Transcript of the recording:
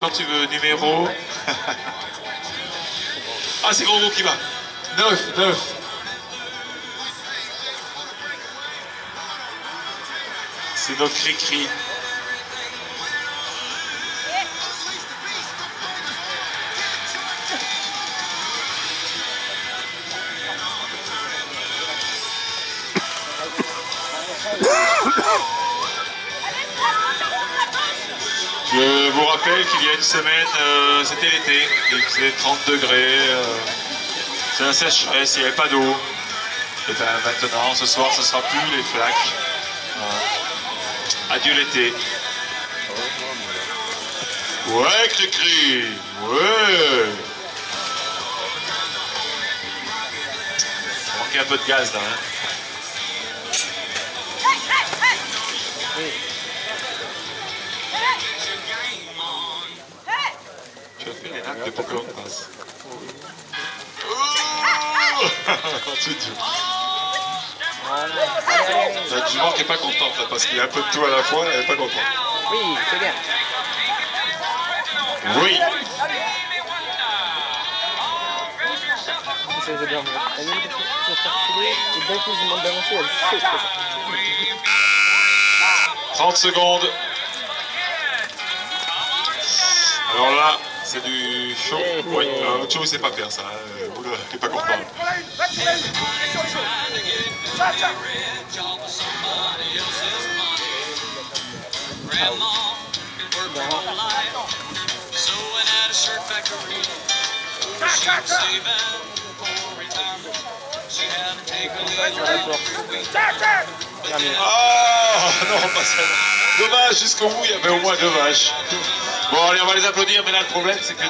Quand tu veux, numéro... Ah, c'est Gros qui va. 9. C'est notre cri-cri. Je vous rappelle qu'il y a une semaine, c'était l'été, il faisait 30 degrés, c'est un sécheresse, il n'y avait pas d'eau. Et bien maintenant, ce soir, ce sera plus les flaques. Adieu l'été. Ouais, cri-cri, ouais. Il manquait un peu de gaz là. Hein. Tu as fait les nappes de Pokémon Pass. La jument qui n'est pas contente là, parce qu'il y a un peu de tout à la fois, elle n'est pas contente. Oui, c'est bien. Oui. C'est bien. Elle vient de se faire tirer et d'un coup je demande d'avancer, elle saute. 30 secondes. Alors là, c'est du chaud. Oui, autre chose, c'est pas faire ça. Oula, t'es pas content. Oh non, pas ça. Dommage, jusqu'au bout, il y avait au moins 2 vaches. Bon, allez, on va les applaudir, mais là, le problème, c'est que...